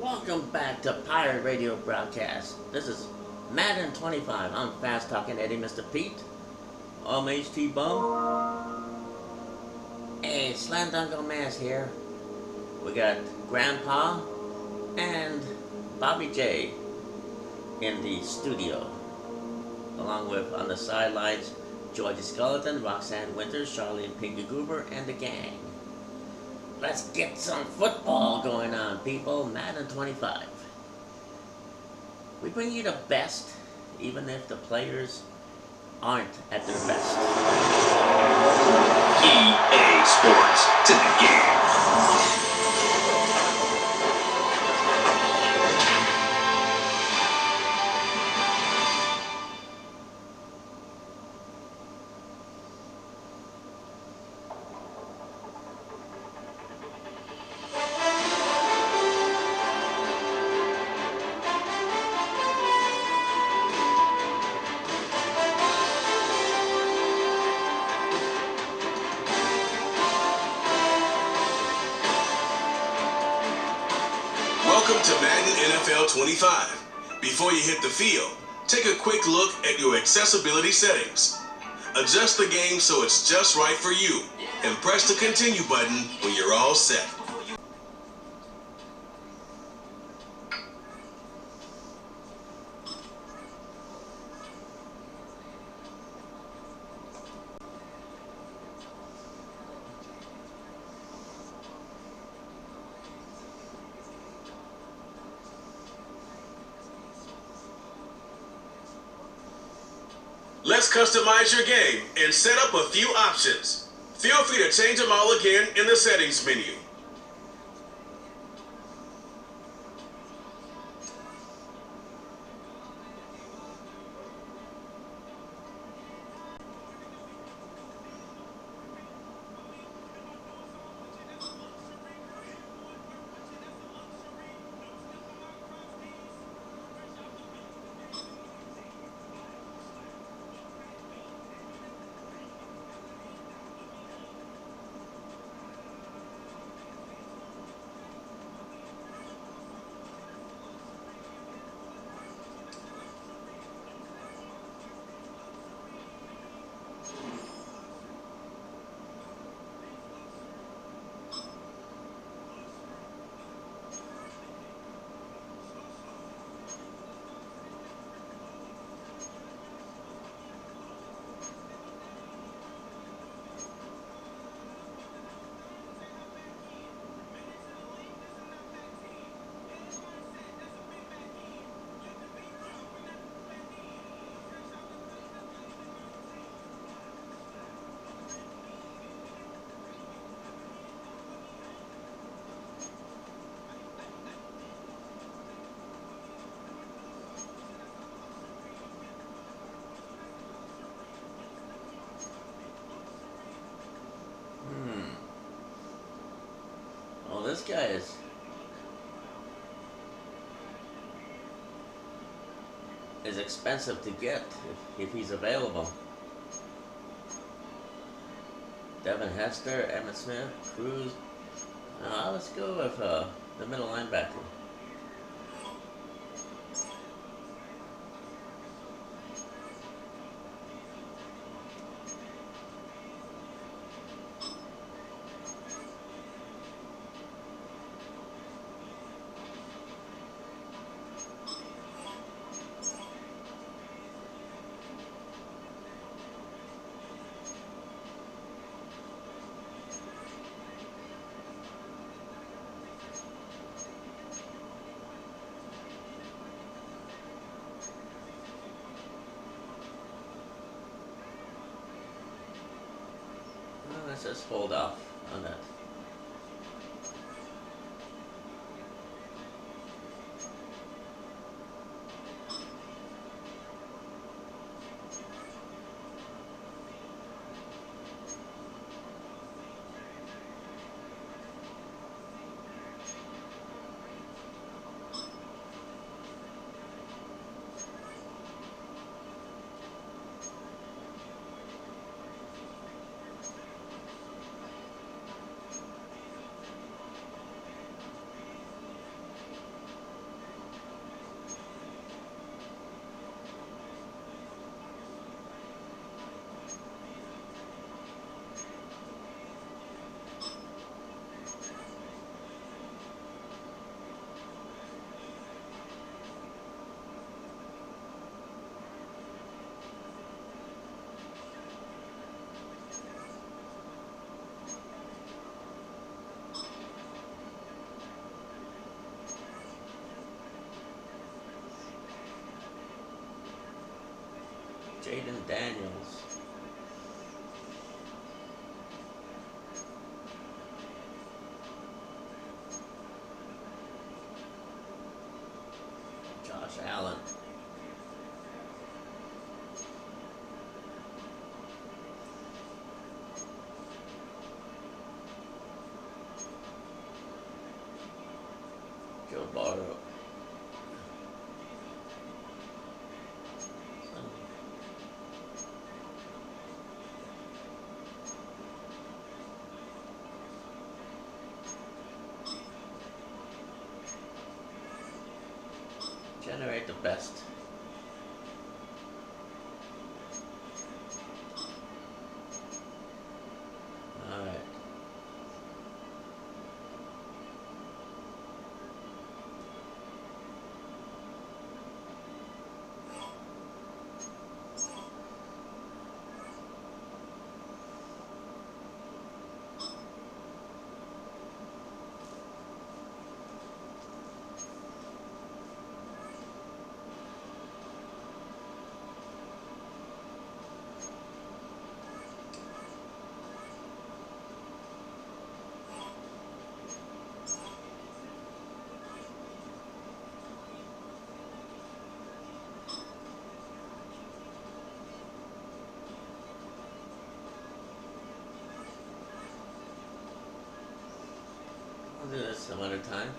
Welcome back to Pirate Radio Broadcast. This is Madden 25. I'm Fast Talking Eddie, Mr. Pete. I'm HT Bum. Hey, Slam Dunk on Mass here. We got Grandpa and Bobby J in the studio. Along with on the sidelines, Georgie Skeleton, Roxanne Winters, Charlie and Pinky Goober, and the gang. Let's get some football going on, people. Madden 25. We bring you the best, even if the players aren't at their best. EA Sports to the game. Welcome to Madden NFL 25. Before you hit the field, take a quick look at your accessibility settings. Adjust the game so it's just right for you, and press the continue button when you're all set. Let's customize your game and set up a few options. Feel free to change them all again in the settings menu. Well, this guy is expensive to get if he's available. Devin Hester, Emmett Smith, Cruz. Let's go with the middle linebacker. Let's just hold off on that. Jaden Daniels. Josh Allen. Joe Barrow. Generate the best. Alright. I'll do this some other time.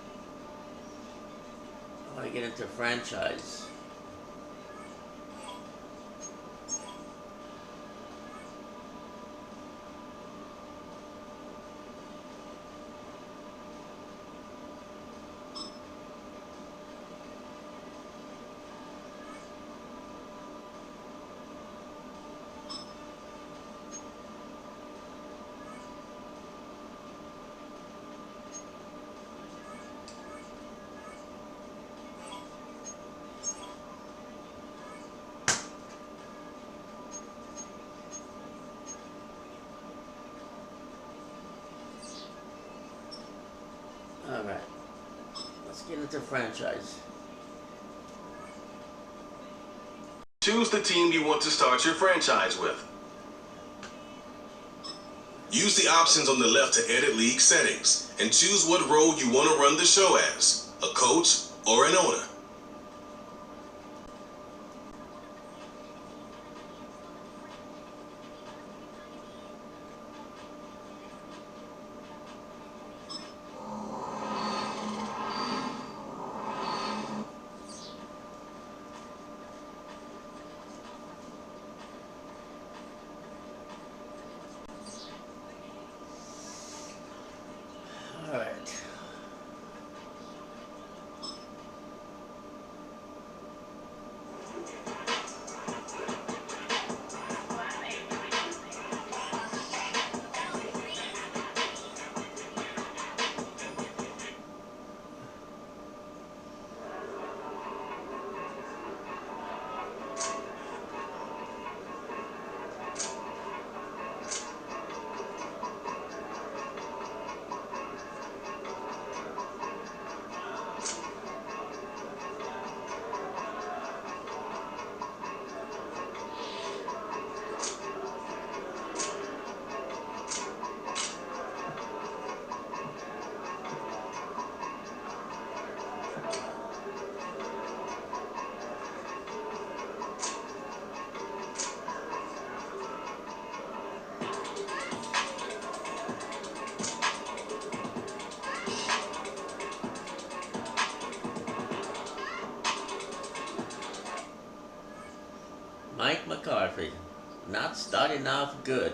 I want to get into franchise. Alright, let's get into franchise. Choose the team you want to start your franchise with. Use the options on the left to edit league settings and choose what role you want to run the show as, a coach or an owner. Alright. Mike McCarthy, not starting off good.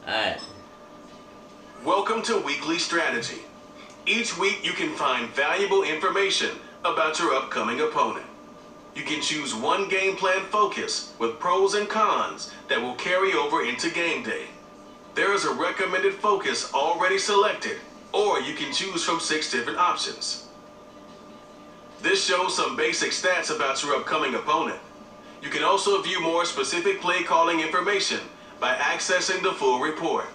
Alright. Welcome to Weekly Strategy. Each week you can find valuable information about your upcoming opponent. You can choose one game plan focus with pros and cons that will carry over into game day. There is a recommended focus already selected, or you can choose from 6 different options. This shows some basic stats about your upcoming opponent. You can also view more specific play calling information by accessing the full report.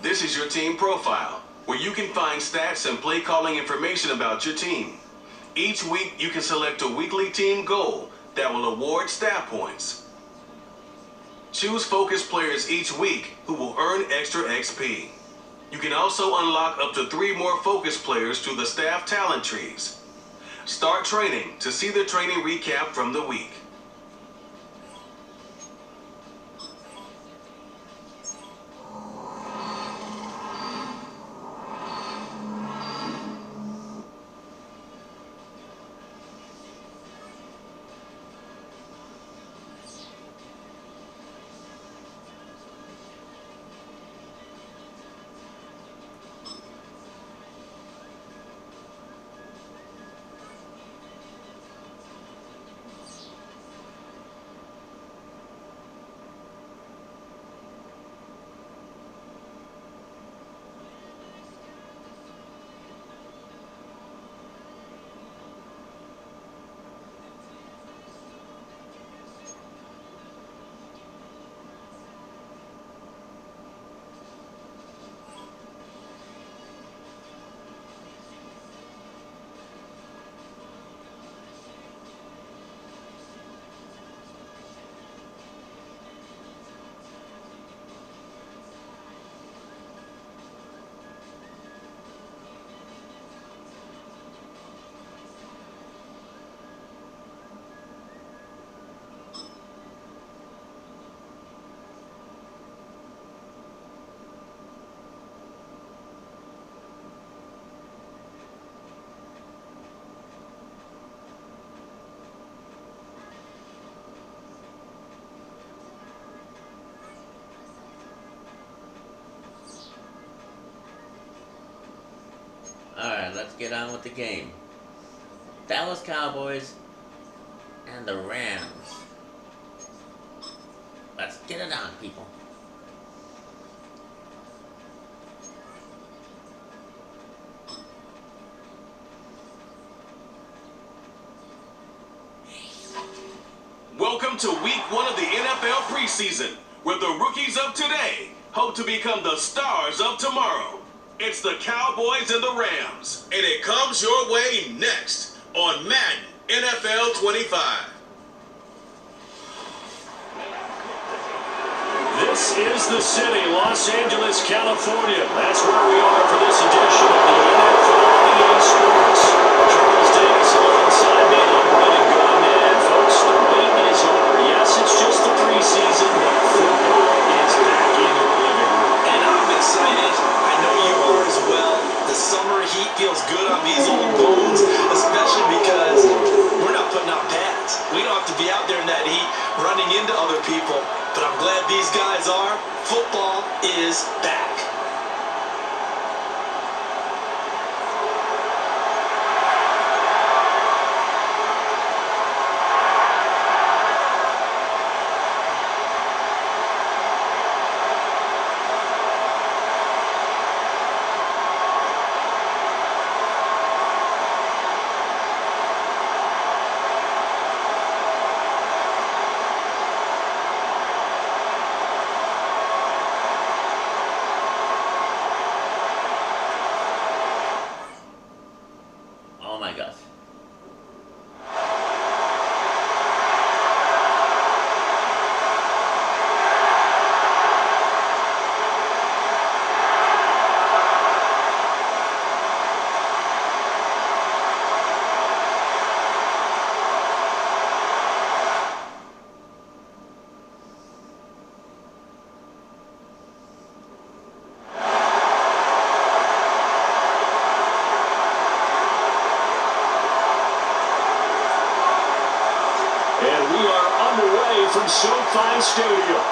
This is your team profile. where you can find stats and play calling information about your team. Each week, you can select a weekly team goal that will award stat points. Choose focus players each week who will earn extra XP. You can also unlock up to 3 more focus players through the staff talent trees. Start training to see the training recap from the week. Alright, let's get on with the game. Dallas Cowboys and the Rams. Let's get it on, people. Welcome to week 1 of the NFL preseason, where the rookies of today hope to become the stars of tomorrow. It's the Cowboys and the Rams, and it comes your way next on Madden NFL 25. This is the city, Los Angeles, California. That's where we are for this edition of the NFL EA Sports. Charles Davis alongside me, and I'm Brandon Gunn. And folks, the wait is over. Yes, it's just the preseason, but football is back in your living room. And I'm excited. I know you are as well. The summer heat feels good on these old bones, especially because we're not putting out pads. We don't have to be out there in that heat running into other people. But I'm glad these guys are. Football is back. Oh my gosh. From SoFi Stadium.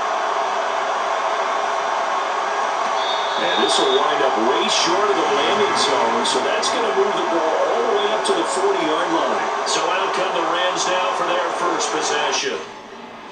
And this will wind up way short of the landing zone, so that's going to move the ball all the way up to the 40-yard line. So out come the Rams now for their first possession.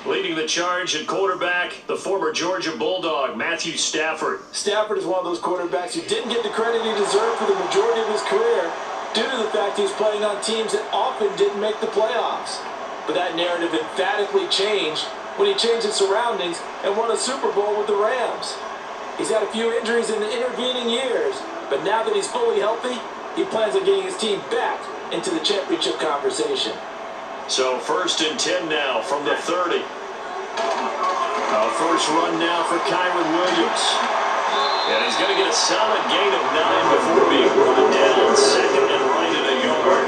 Leading the charge at quarterback, the former Georgia Bulldog, Matthew Stafford. Stafford is one of those quarterbacks who didn't get the credit he deserved for the majority of his career due to the fact he's playing on teams that often didn't make the playoffs. But that narrative emphatically changed when he changed his surroundings and won a Super Bowl with the Rams. He's had a few injuries in the intervening years, but now that he's fully healthy, he plans on getting his team back into the championship conversation. So 1st and 10 now from the 30. First run now for Kyron Williams. And he's going to get a solid gain of 9 before being run down. 2nd and right at a yard.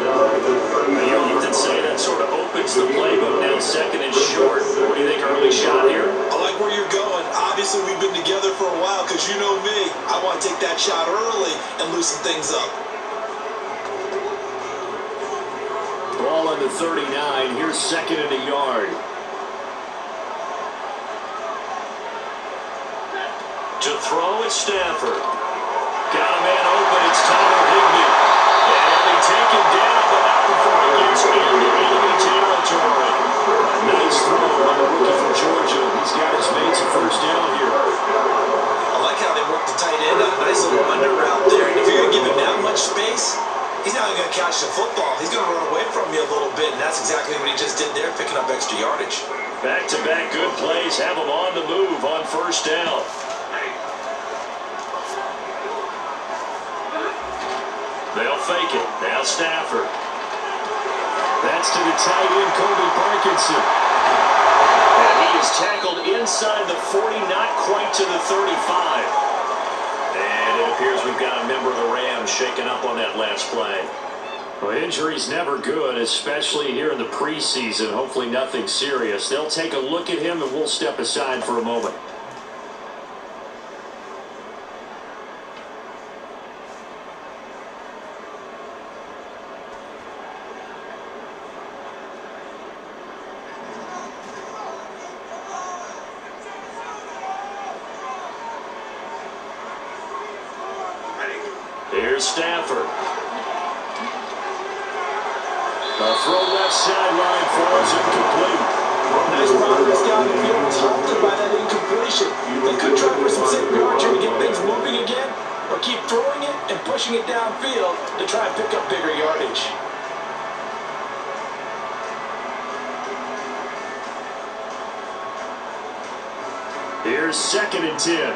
You often say that sort of opens the playbook. Now 2nd and short. What do you think, early shot here? I like where you're going. Obviously, we've been together for a while because you know me. I want to take that shot early and loosen things up. Ball on the 39. Here's 2nd and a yard. To throw is Stafford. Got a man open. It's Tyler Higbee. And he'll be taken down, but not before he gets into enemy territory. Nice throw by the rookie from Georgia. He's got his mates a first down here. I like how they work the tight end on a nice little under route there. And if you're going to give him that much space, he's not going to catch the football. He's going to run away from you a little bit, and that's exactly what he just did there, picking up extra yardage. Back-to-back good plays. Have him on the move on first down. They'll fake it. Now Stafford. That's to the tight end, Kobe Parkinson. And he is tackled inside the 40, not quite to the 35. And it appears we've got a member of the Rams shaken up on that last play. Well, injury's never good, especially here in the preseason. Hopefully nothing serious. They'll take a look at him, and we'll step aside for a moment. Here's Stafford. A throw left sideline falls incomplete. Nice progress down the field was halted by that incompletion. They could try for some safe yardage to get things moving again, or keep throwing it and pushing it downfield to try and pick up bigger yardage. Here's 2nd and 10.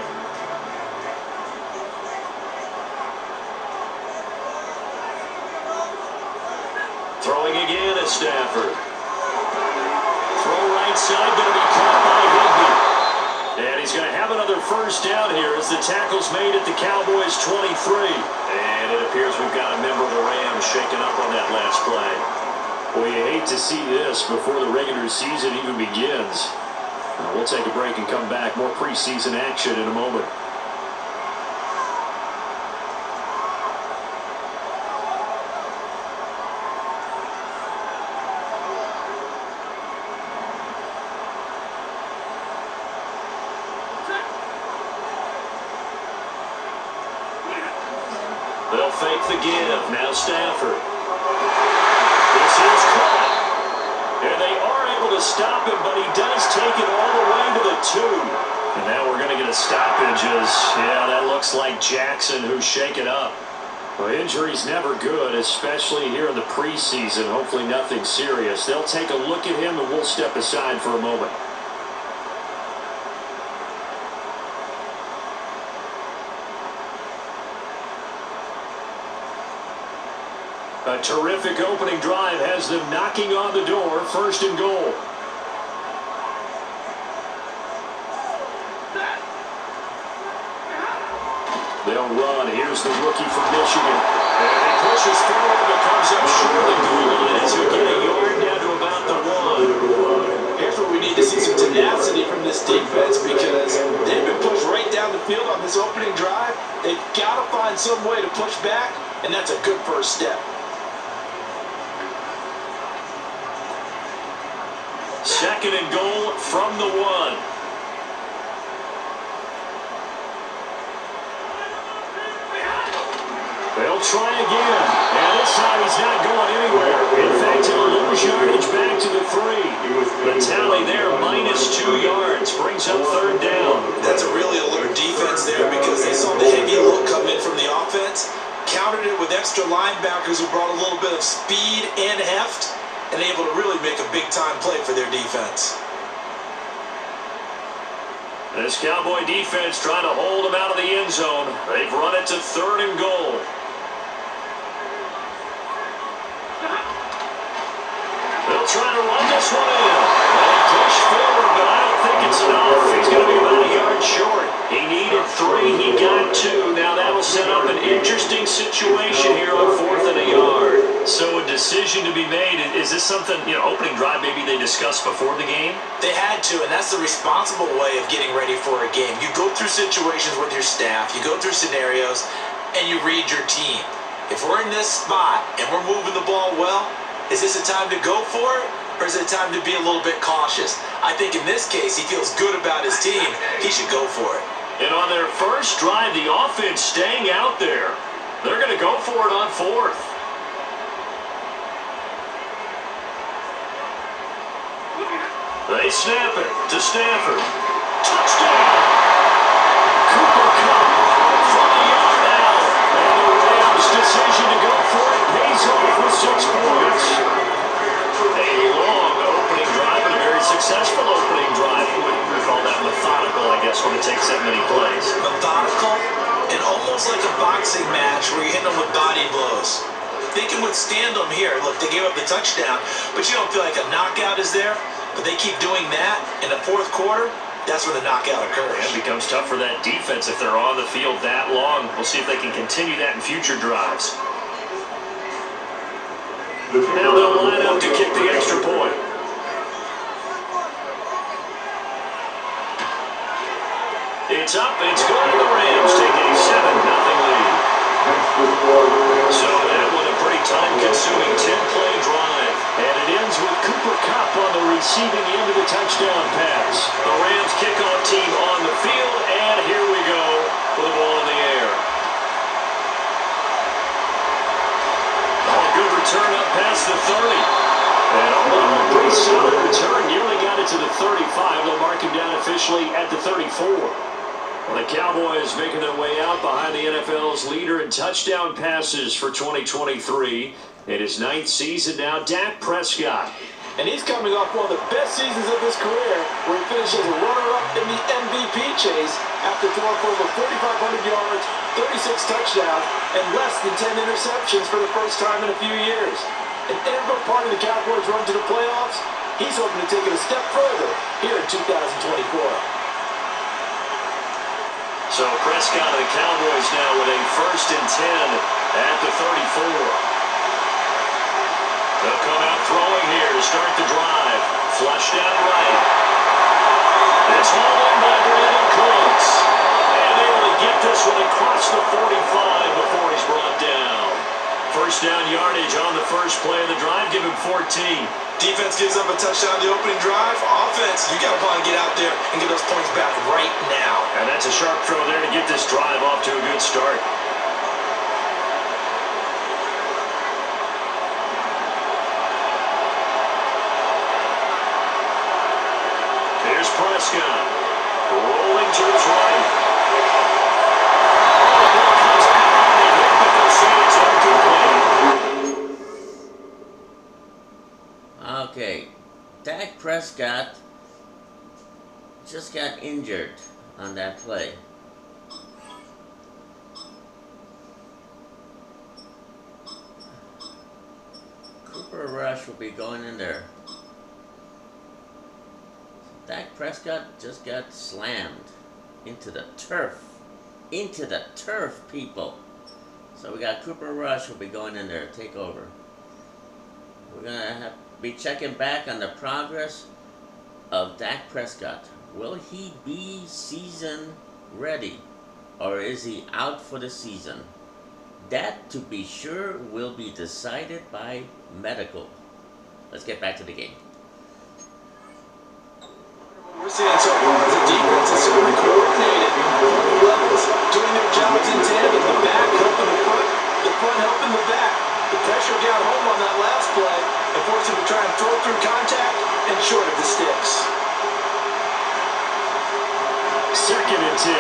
Throwing again at Stafford. Throw right side, going to be caught by Higbee. And he's going to have another first down here as the tackle's made at the Cowboys 23. And it appears we've got a member of the Rams shaken up on that last play. Well, you hate to see this before the regular season even begins. We'll take a break and come back. More preseason action in a moment. They'll fake the give. Now Stafford. This is caught. And they are able to stop him, but he does take it all the way to the 2. And now we're going to get a stoppage as, yeah, that looks like Jackson who's shaken up. Well, injury's never good, especially here in the preseason. Hopefully nothing serious. They'll take a look at him, and we'll step aside for a moment. A terrific opening drive has them knocking on the door. 1st and goal. They'll run. Here's the rookie from Michigan. And he pushes forward, but comes up short of the goal line as we get a yard down to about the 1. Here's where we need to see some tenacity from this defense, because they've been pushed right down the field on this opening drive. They've got to find some way to push back, and that's a good first step. 2nd and goal from the 1. They'll try again. And this time he's not going anywhere. In fact, he'll lose yardage back to the 3. The tally there, -2 yards. Brings up 3rd down. That's a really alert defense there because they saw the heavy look come in from the offense, countered it with extra linebackers who brought a little bit of speed and heft, and able to really make a big-time play for their defense. This Cowboy defense trying to hold him out of the end zone. They've run it to 3rd and goal. They'll try to run this one in. They push forward, but I don't think it's enough. He's going to be about a yard short. He needed 3. He got 2. Now that'll set up an interesting situation here on 4th and a yard. So a decision to be made. Is this something, opening drive maybe they discussed before the game? They had to, and that's the responsible way of getting ready for a game. You go through situations with your staff, you go through scenarios, and you read your team. If we're in this spot and we're moving the ball well, is this a time to go for it, or is it a time to be a little bit cautious? I think in this case, he feels good about his team. He should go for it. And on their first drive, the offense staying out there. They're going to go for it on 4th. They snap it to Stafford. Touchdown! Cooper Kupp from the yard out. And the Rams' decision to go for it pays off with 6 points. A long opening drive and a very successful opening drive. We call that methodical, I guess, when it takes that many plays. Methodical and almost like a boxing match where you hit them with body blows. They can withstand them here. Look, they gave up the touchdown, but you don't feel like a knockout is there. But they keep doing that in the 4th quarter. That's where the knockout occurs. It becomes tough for that defense if they're on the field that long. We'll see if they can continue that in future drives. Now they'll line up to kick the extra point. It's up, it's good, and the Rams take a 7-0 lead. So that one a pretty time-consuming 10-play drive. And it ends with Cooper Kupp on the receiving end of the touchdown pass. The Rams kickoff team on the field, and here we go with the ball in the air. Oh, good return up past the 30. And all in a pretty solid return, nearly got it to the 35. They'll mark him down officially at the 34. Well, the Cowboys making their way out behind the NFL's leader in touchdown passes for 2023. In his 9th season now, Dak Prescott. And he's coming off one of the best seasons of his career, where he finishes a runner-up in the MVP chase after throwing for over 4,500 yards, 36 touchdowns, and less than 10 interceptions for the first time in a few years. An integral part of the Cowboys' run to the playoffs, he's hoping to take it a step further here in 2024. So Prescott of the Cowboys now with a 1st and 10 at the 34. They'll come out throwing here to start the drive. Flushed out right. It's hauled in by Brandon Cooks. And able to get this one across the 45 before he's brought down. First down yardage on the first play of the drive. Give him 14. Defense gives up a touchdown the opening drive. Offense, you got to want to get out there and get those points back right now. And that's a sharp throw there to get this drive off to a good start. Here's Prescott. Rolling to his right. The ball comes out and they hit, but they'll say it's incomplete. Okay, Dak Prescott just got injured on that play. Cooper Rush will be going in there. Dak Prescott just got slammed into the turf. Into the turf, people. So we got Cooper Rush will be going in there to take over. We're going to be checking back on the progress of Dak Prescott. Will he be season ready, or is he out for the season? That, to be sure, will be decided by medical. Let's get back to the game. We're seeing so far as the defense is certainly coordinated. Both levels doing their jobs in tandem. The back helping the front helping the back. The pressure got home on that last play and forced him to try and throw through contact and short of the sticks. 2nd and 10.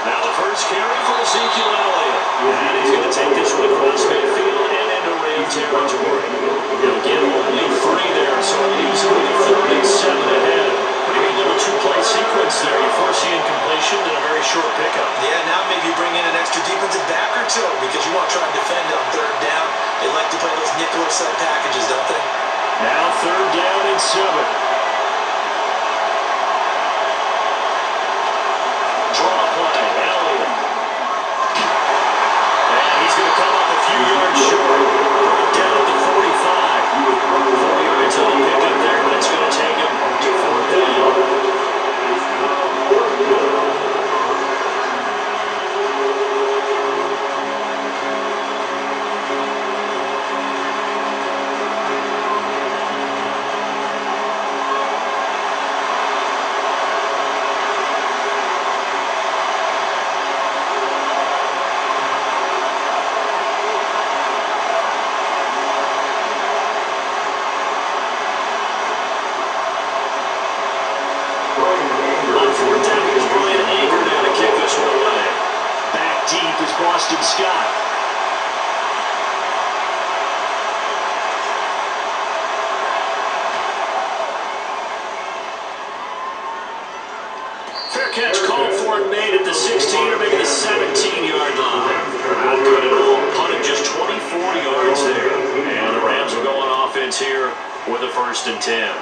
Now the first carry for Ezekiel Elliott. And he's going to take this one across midfield and into Ram territory. He'll get only 3 there, so a short pickup. Yeah, now maybe you bring in an extra defensive back or two because you want to try and defend on third down. They like to play those nickel or sub packages, don't they? Now third down and 7. Draw play, Elliott. And he's going to come up a few yards short. Down at the 45. 4 yards on the pickup there, but it's going to take him to fourth down. Boston Scott. Fair catch called for and made at the 16 or maybe the 17-yard line. Not good at all. Punted just 24 yards there. And the Rams will go on offense here with a 1st and 10.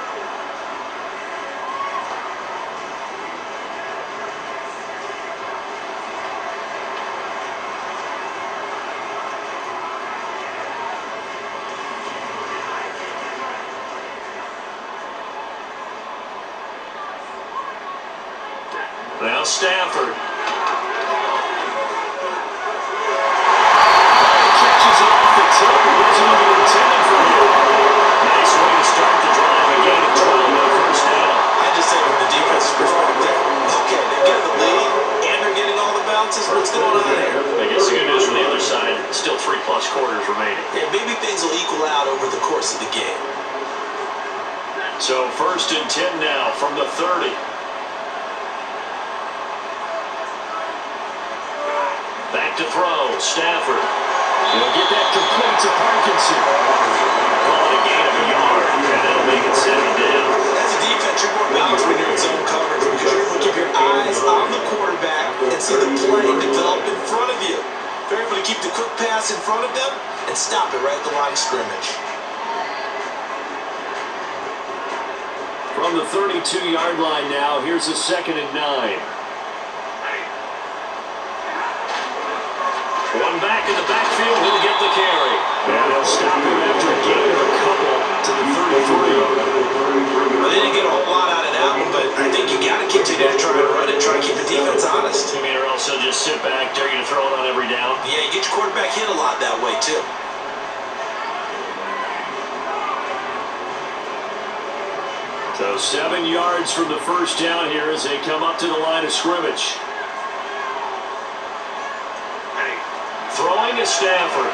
Now Stafford. Catches it off the tip. Wasn't even intended for him. Nice way to start the drive. A gain of 12 on 1st down. I just say from the defense's perspective, okay, they get the lead and they're getting all the bounces. What's going on here? I guess the good news from the other side, still 3+ quarters remaining. Yeah, maybe things will equal out over the course of the game. So 1st and 10 now from the 30. Back to throw, Stafford. He'll get that complete to Parkinson. Call it a gain of a yard, and that'll make it 7 down. As a defense, you're more balanced when you're in zone coverage because you're able to keep your eyes on the quarterback and see the play develop in front of you. They're able to keep the quick pass in front of them and stop it right at the line of scrimmage. From the 32-yard line now, here's a 2nd and 9. One back in the backfield, he'll get the carry. And they'll stop him after a gain of a couple to the 33. Well, they didn't get a whole lot out of that one, but I think you got to continue to try and run it, try to keep the defense honest. You mean, or else they'll just sit back, dare you to throw it on every down? Yeah, you get your quarterback hit a lot that way, too. So 7 yards from the 1st down here as they come up to the line of scrimmage. Throwing is Stafford.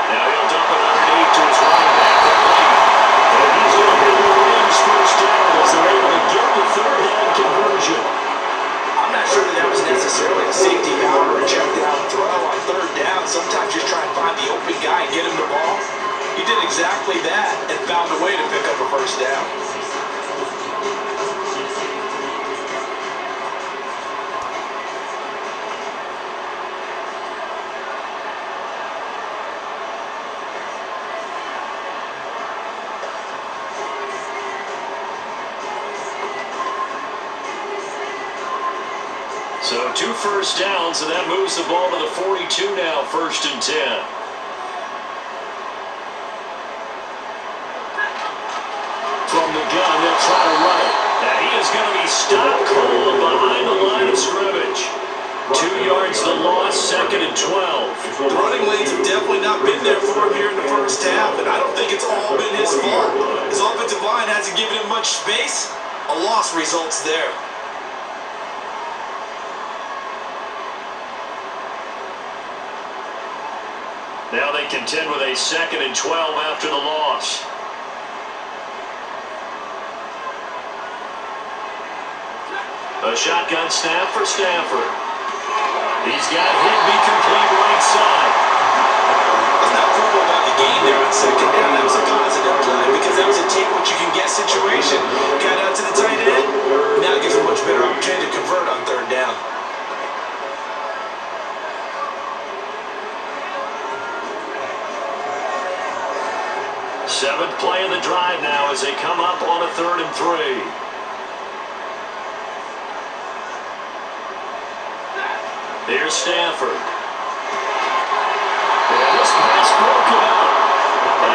Now he'll dump it underneath to his running back. And he's going to get the Rams 1st down as they're able to get the 3rd down conversion. I'm not sure that was necessarily a safety valve or a check down throw on 3rd down. Sometimes just try and find the open guy and get him the ball. He did exactly that and found a way to pick up a 1st down. So 2 first downs, and that moves the ball to the 42 now, 1st and 10. From the gun, they'll try to run it. Now he is going to be stopped cold behind the line of scrimmage. 2 yards the loss, 2nd and 12. The running lanes have definitely not been there for him here in the 1st half, and I don't think it's all been his fault. His offensive line hasn't given him much space. A loss results there. Now they contend with a 2nd and 12 after the loss. A shotgun snap for Stafford. He's got Higbee complete right side. It's not trouble about the game there on 2nd down. That was a positive play because that was a take what you can get situation. Got out to the tight end. Now it gives a much better opportunity to Seventh play of the drive now as they come up on a 3rd and 3. Here's Stanford. And this pass broken up.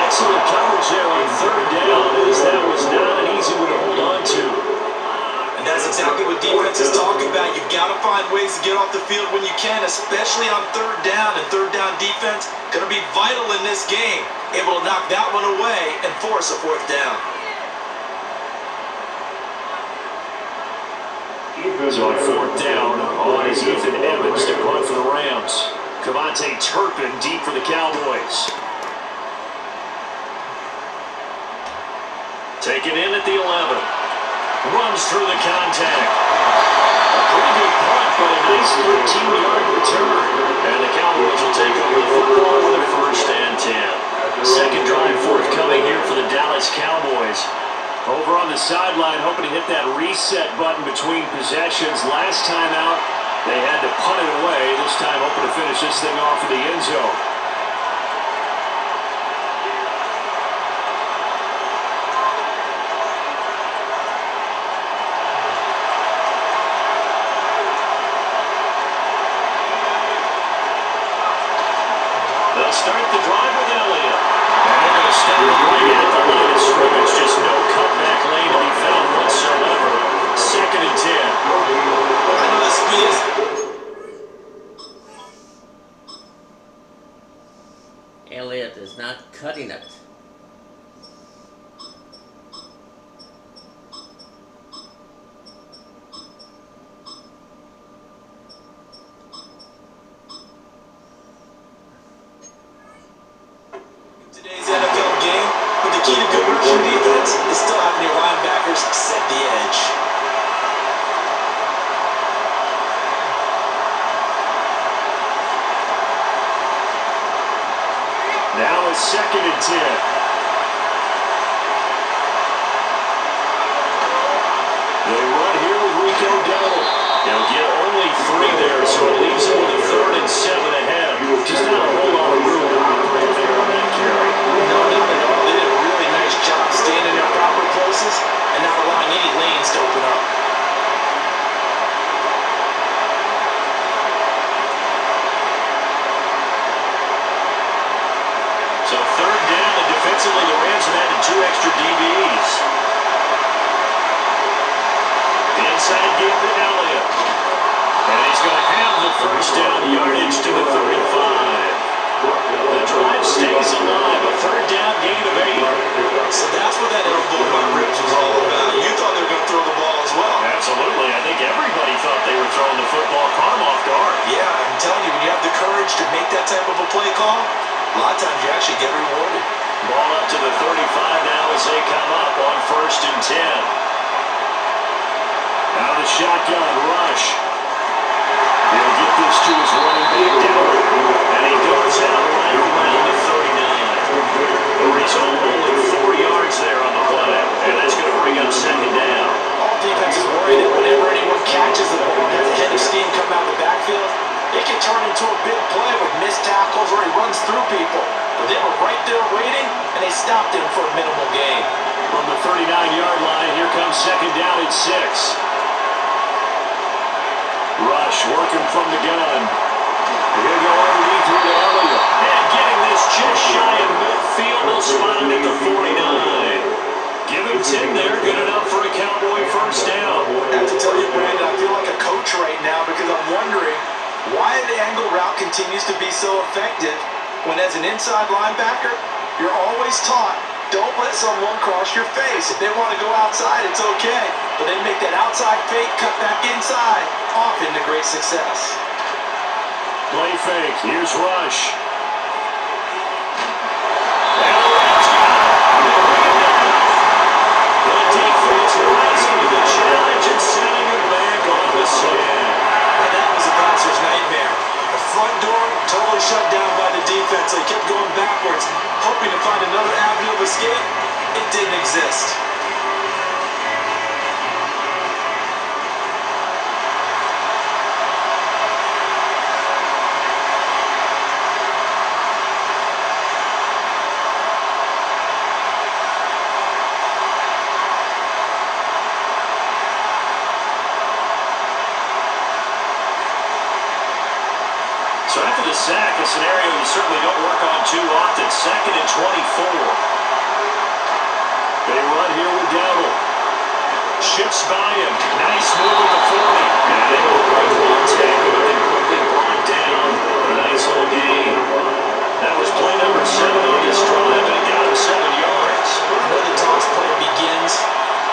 Excellent coverage there on 3rd down, as that was not an easy one to hold on to. And that's exactly what defenses talk about. You've got to find ways to get off the field when you can, especially on 3rd down. And 3rd down defense going to be vital in this game. Able to knock that one away and force a 4th down. So on 4th down, on is Ethan Evans to punt for the Rams. Cavante Turpin deep for the Cowboys. Taken in at the 11. Runs through the contact. A pretty good punt, but a nice 13-yard return. And the Cowboys will take over the football with a 1st and 10. Second drive forthcoming here for the Dallas Cowboys. Over on the sideline, hoping to hit that reset button between possessions. Last time out, they had to punt it away. This time, hoping to finish this thing off in the end zone. They'll start the drive with Elliott. And they're going to stop it right at the line of scrimmage. Just no cutback lane to be found whatsoever. 2nd and 10. I know the speed is... Elliott is not cutting it. Today's NFL game, but the key to good rushing defense is still having your linebackers set the edge. Now it's 2nd and 10. They run here with Rico Dowdle. They'll get only 3 there, so it leaves them with a 3rd and 7 ahead. Just not a whole lot of room to operate there on that carry. No, not at all. They did a really nice job staying in their proper places and not allowing any lanes to open up. So 3rd down, and defensively the Rams have added 2 extra DBs. Inside game to Elliott. And he's going to have the 1st down yardage to the 35. The drive stays alive, a 3rd down gain of 8. So that's what that elbow by Ribs was all about. You thought they were going to throw the ball as well. Absolutely. I think everybody thought they were throwing the football. Caught him off guard. Yeah, I'm telling you, when you have the courage to make that type of a play call, a lot of times you actually get rewarded. Ball up to the 35 now as they come up on 1st and 10. Now the shotgun rush. He'll get this to his running back down. And he goes out right around the 39. He's only 4 yards there on the play. And that's going to bring up 2nd down. All defense is worried that whenever anyone catches the ball and has a head of steam come out of the backfield, it can turn into a big play with missed tackles where he runs through people. But they were right there waiting, and they stopped him for a minimal gain. From the 39-yard line, here comes 2nd down at 6. Rush working from the gun. He'll go underneath to Elliott. And getting this just shy of midfield, they'll spot it at the 49. Give him 10 there, good enough for a Cowboy 1st down. I have to tell you, Brandon, I feel like a coach right now because I'm wondering why the angle route continues to be so effective when as an inside linebacker, you're always taught, don't let someone cross your face. If they want to go outside, it's okay. But they make that outside fake, cut back inside, often to great success. Play fake, here's Rush. The defense rising to the challenge and sending it back on the sand. And that was a bouncer's nightmare. The front door totally shut down by the defense. They kept going backwards, hoping to find another avenue of escape. It didn't exist. the sack, a scenario you certainly don't work on too often. 2nd and 24. They run here with Dowdle. Shifts by him. Nice move at the 40. And they will break one tackle, but then quickly brought down. A nice little gain. That was play number 7 on this drive, and it got him 7 yards. I know the toss play begins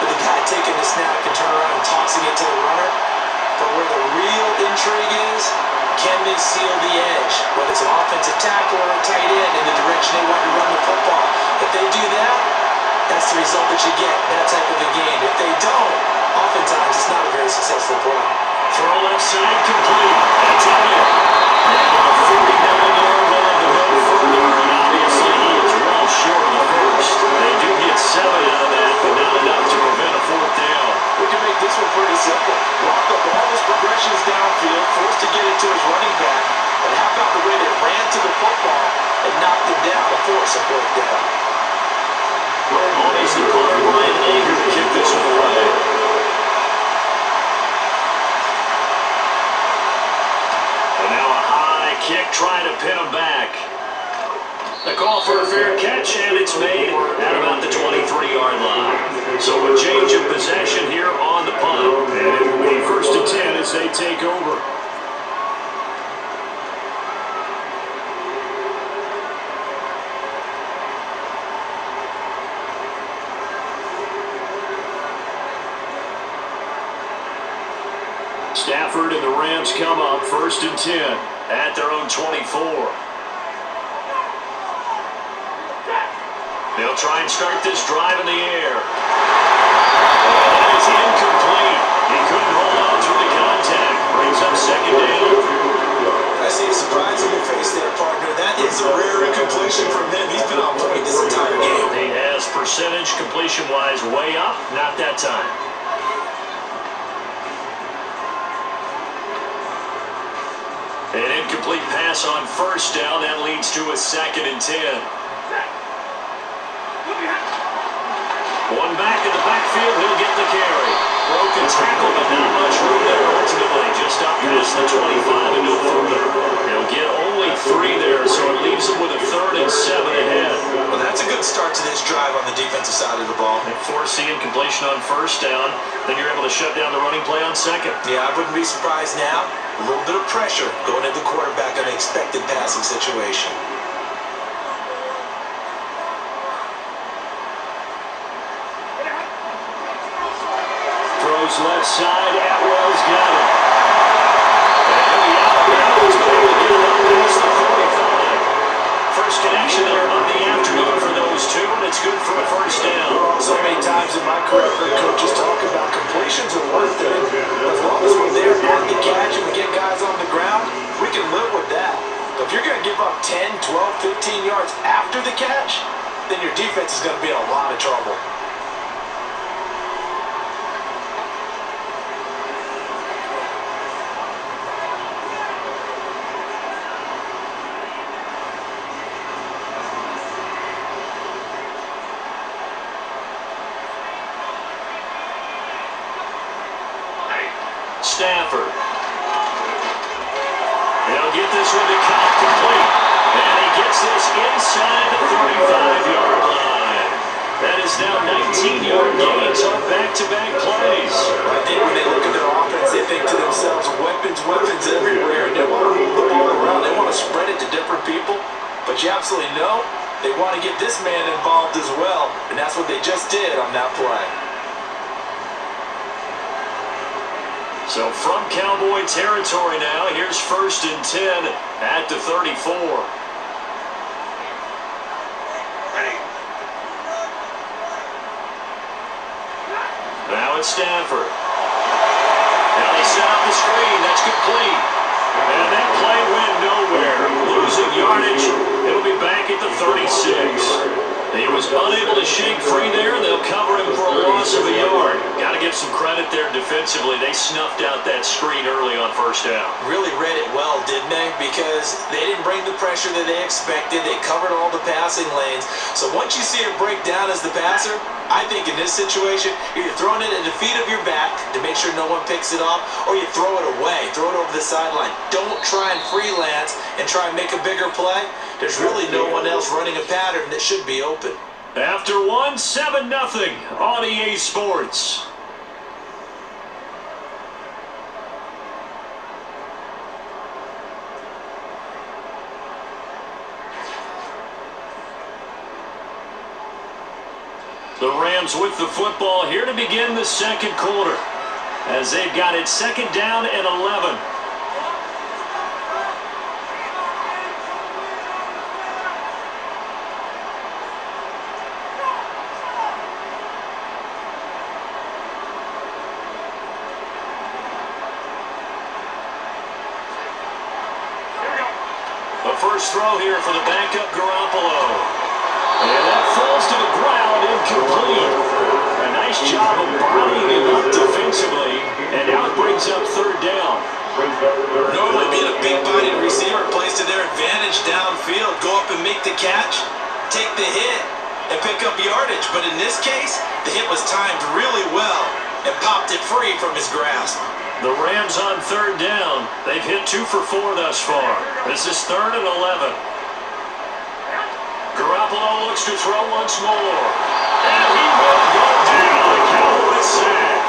with the guy taking the snap and turn around and tossing it to the runner. But where the real intrigue is, can they seal the edge? Whether it's an offensive tackle or a tight end in the direction they want to run the football. If they do that, that's the result that you get, that type of a game. If they don't, oftentimes it's not a very successful play. Throw left side complete. That's Elliott. And a 49-yard line to go further. And obviously he is well short of the first. They do get 7 out of that, but not enough to prevent a 4th down. We can make this one pretty simple. Lock up all his progressions downfield, forced to get it to his running back. But how about the way they ran to the football and knocked him down to force a 4th down? Always the punter, Brian Anger, to kick this one away. And now a high kick trying to pin him back. The call for a fair catch, and it's made at about the 23-yard line. So a change of possession here on the punt. And it will be 1st and 10 as they take over. Stafford and the Rams come up 1st and 10 at their own 24. They'll try and start this drive in the air. And that is incomplete. He couldn't hold on through the contact. Brings up 2nd down. I see a surprise in your face there, partner. That is a rare incompletion from him. He's been on point this entire game. He has percentage completion-wise way up. Not that time. An incomplete pass on 1st down. That leads to a 2nd and 10. One back in the backfield. He'll get the carry. Broken tackle, but not much room there ultimately. Just up past the 25 and no further. He'll get only 3 there, so it leaves him with a 3rd and 7 ahead. Well, that's a good start to this drive on the defensive side of the ball. And force the incompletion on 1st down. Then you're able to shut down the running play on 2nd. Yeah, I wouldn't be surprised now. A little bit of pressure going at the quarterback on an expected passing situation. Throws left side. Atwell's got it. And he'll be out of bounds, but able to get it up past the 45. First connection there of the afternoon for those two, and it's good for a 1st down. So many times in my career, I've heard coaches talk about completions are one thing. As long as we're there at the catch and we get guys on the ground, we can live with that. But if you're going to give up 10, 12, 15 yards after the catch, then your defense is going to be in a lot of trouble. Stafford. They'll get this one to Cobb complete. And he gets this inside the 35-yard line. That is now 19-yard gains on back-to-back plays. I think when they look at their offense, they think to themselves, weapons everywhere, and they want to move the ball around. They want to spread it to different people. But you absolutely know they want to get this man involved as well, and that's what they just did on that play. So from Cowboy territory now, here's 1st and 10 at the 34. Now it's Stafford. Now they set up the screen. That's complete. And that play went nowhere. Losing yardage. It'll be back at the 36. He was unable to shake free there. They'll cover him for a loss of a yard. Got to give some credit there defensively. They snuffed out that screen early on 1st down. Really read it well, didn't they? Because they didn't bring the pressure that they expected. They covered all the passing lanes. So once you see it break down as the passer, I think in this situation, you're throwing it at the feet of your back to make sure no one picks it off, or you throw it away, throw it over the sideline. Don't try and freelance and try and make a bigger play. There's really no one else running a pattern that should be open. After one, 7-0 on EA Sports. The Rams with the football here to begin the second quarter, as they've got it 2nd down and 11. The first throw here for the backup Garoppolo. And that falls to the ground, incomplete. A nice job of bodying him up defensively, and now it brings up 3rd down. Normally being a big-bodied receiver plays to their advantage downfield. Go up and make the catch, take the hit, and pick up yardage. But in this case, the hit was timed really well and popped it free from his grasp. The Rams on 3rd down. They've hit 2 for 4 thus far. This is 3rd and 11. Garoppolo looks to throw once more. And he will go down. The Cowboys sack.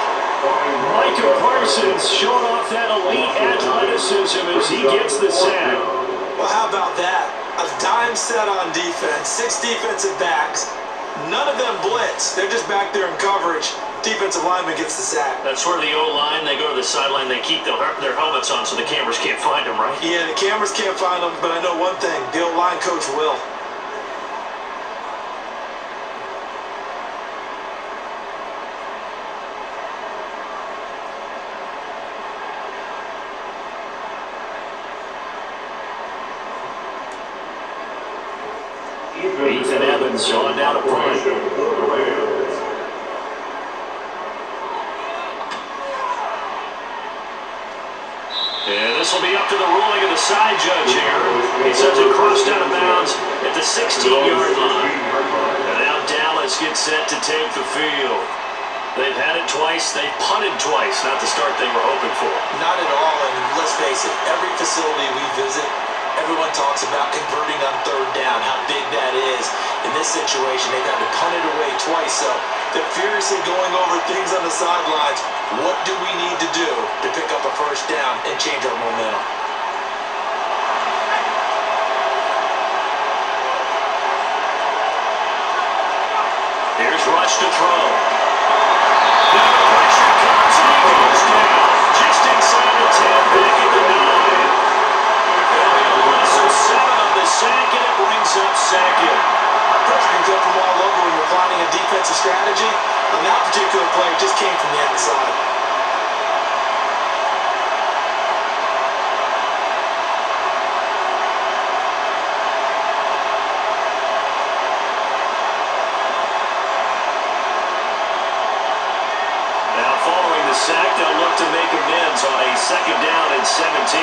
Micah Parsons showing off that elite athleticism as he gets the sack. Well, how about that? A dime set on defense, 6 defensive backs. None of them blitz. They're just back there in coverage. Defensive lineman gets the sack. That's where the O-line, they go to the sideline, they keep their helmets on so the cameras can't find them, right? Yeah, the cameras can't find them, but I know one thing. The O-line coach will. Ethan Evans on down to punt. And this will be up to the ruling of the side judge here. He says it crossed out of bounds at the 16-yard line. And now Dallas gets set to take the field. They've had it twice. They've punted twice. Not the start they were hoping for. Not at all, and let's face it, every facility we visit, everyone talks about converting on 3rd down, how big that is. In this situation, they've had to punt it away twice, so they're furiously going over things on the sidelines. What do we need to do to pick up a 1st down and change our momentum? Here's Rush to throw. Now the pressure comes and he goes down. Just inside the 10, back at the 9. It'll be a loss of 7 on the sack, and it brings up 2nd. Pressure can come from all over when you're plotting a defensive strategy. On that particular play, it just came from the outside. Now following the sack, they'll look to make amends on a 2nd down and 17.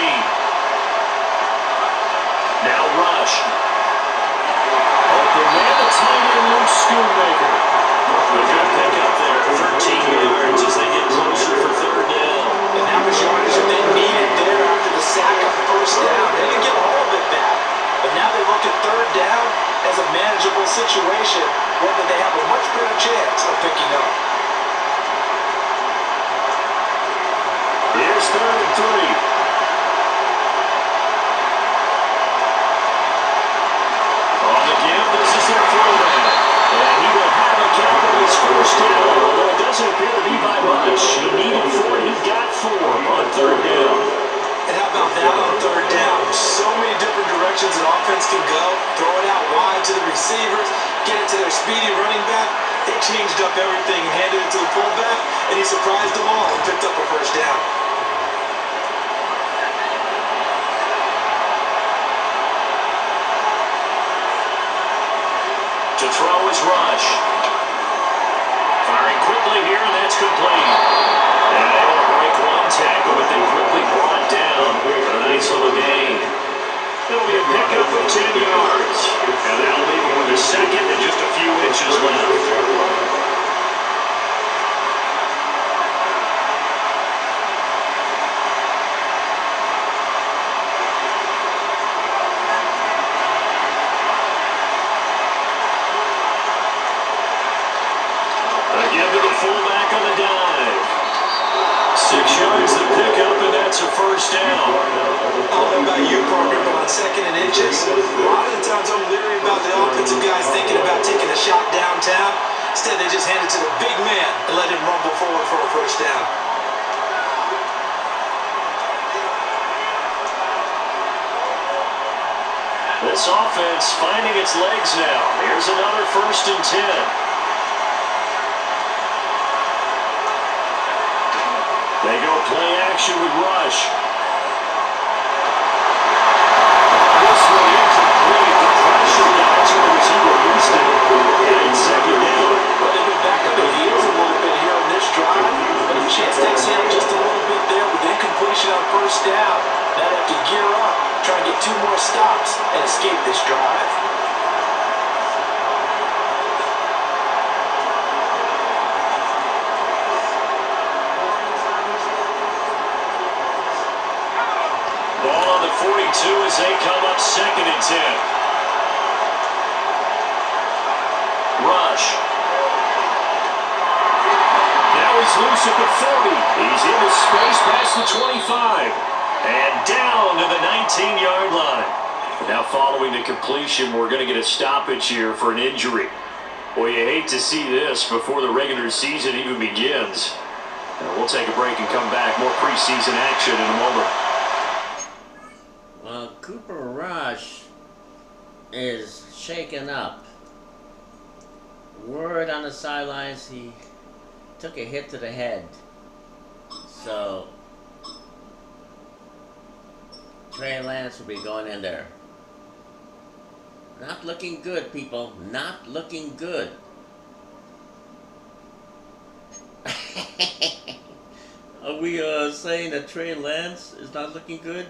Now Rush. Open man, the tight end, Luke Schoonmaker. A good pickup there, 13 yards as they get closer for 3rd down. And that was yardage that they needed there after the sack on 1st down. They didn't get all of it back. But now they look at 3rd down as a manageable situation, one that they have a much better chance of picking up. Here's 3rd and 3. On the give, this is their throwback. And he will have a Cowboys 1st down. Although it doesn't appear to be by much. He needed 4, he got 4 on 3rd down. And how about that on 3rd down? So many different directions an offense can go. Throw it out wide to the receivers, get it to their speedy running back. They changed up everything and handed it to the fullback, and he surprised them all and picked up a 1st down. To throw is Rush. Firing quickly here, and that's complete. And able to break 1 tackle, but they quickly brought down for a nice little gain. It'll be a pickup of 10 yards. And that'll leave him with a 2nd and just a few inches left. to the fullback on the dive. 6 yards to pick up, and that's a first down. I don't know about you, partner, but on 2nd and inches, a lot of the times I'm leery about the offensive guys thinking about taking a shot downtown. Instead, they just hand it to the big man and let him rumble forward for a first down. This offense finding its legs now. Here's another 1st and 10. They go play action with Rush. This one incomplete. The pressure got to the receiver Winston. And it's 2nd down. Well, they've been back on their heels a little bit here on this drive, but a chance to exhale just a little bit there with incompletion on 1st down. Now they have to gear up, try and get 2 more stops, and escape this drive. Ball on the 42 as they come up 2nd and 10. Rush. Now he's loose at the 40. He's into space past the 25. And down to the 19-yard line. Now following the completion, we're going to get a stoppage here for an injury. Boy, you hate to see this before the regular season even begins. Now we'll take a break and come back. More preseason action in a moment. Well, Cooper Rush is shaken up. Word on the sidelines, he took a hit to the head. So Trey Lance will be going in there. Not looking good, people. Not looking good. Are we saying that Trey Lance is not looking good?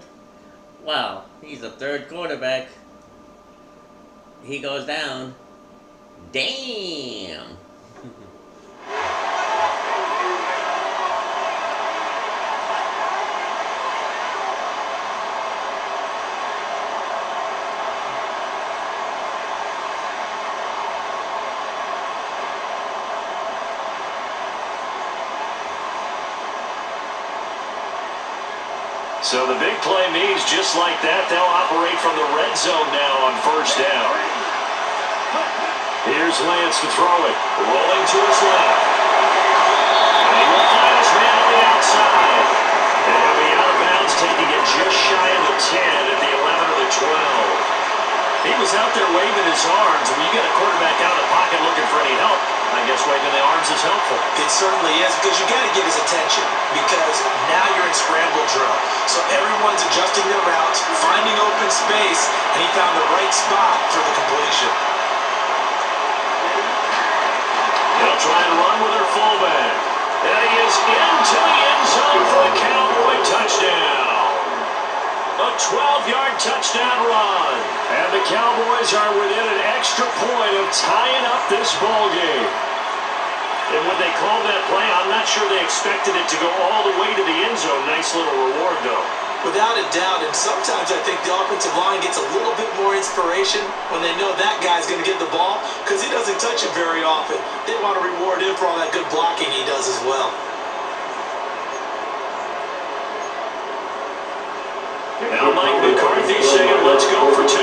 Wow, he's a 3rd quarterback. He goes down. Damn. So the big play means just like that, they'll operate from the red zone now on 1st down. Here's Lance to throw it. Rolling to his left. And he will find his man on the outside. And he'll be out of bounds, taking it just shy of the 10 at the 11 or the 12. He was out there waving his arms. When you get a quarterback out of the pocket looking for any help, I guess waving the arms is helpful. It certainly is, because you got to get his attention, because now you're in scramble drill. So everyone's adjusting their routes, finding open space, and he found the right spot for the completion. They'll try and run with their fullback. And he is into the end zone for a Cowboy touchdown. A 12-yard touchdown run. And the Cowboys are within an extra point of tying up this ball game. And when they called that play, I'm not sure they expected it to go all the way to the end zone. Nice little reward, though. Without a doubt, and sometimes I think the offensive line gets a little bit more inspiration when they know that guy's going to get the ball, because he doesn't touch it very often. They want to reward him for all that good blocking he does as well. Now Mike McCarthy saying, let's go for 2.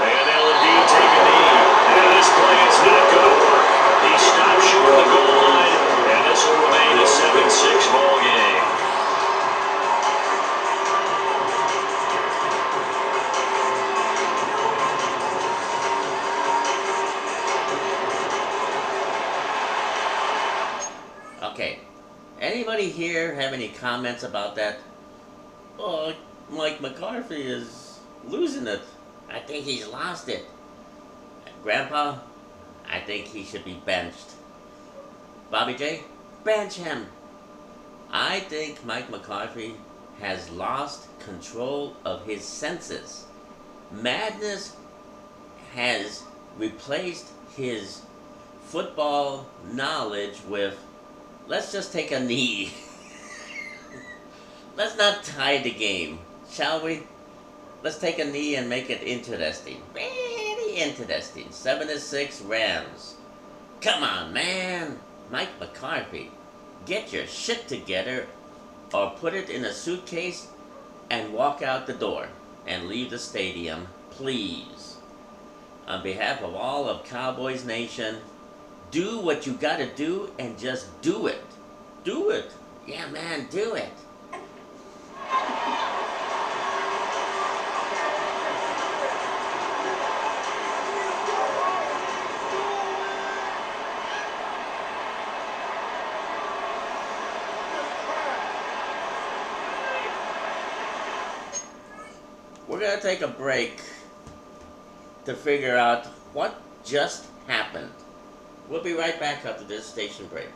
And they'll indeed take a knee. And this play is not going to work. He stops short of the goal line, and this will remain a 7-6 ball game. Okay. Anybody here have any comments about that? Oh, Mike McCarthy is losing it. I think he's lost it. Grandpa, I think he should be benched. Bobby J, bench him. I think Mike McCarthy has lost control of his senses. Madness has replaced his football knowledge with, let's just take a knee. Let's not tie the game, shall we? Let's take a knee and make it interesting. interesting. 7-6 Rams. Come on, man. Mike McCarthy, get your shit together or put it in a suitcase and walk out the door and leave the stadium, please. On behalf of all of Cowboys Nation, do what you gotta do and just do it. Do it. Yeah, man, do it. We're gonna take a break to figure out what just happened. We'll be right back after this station break.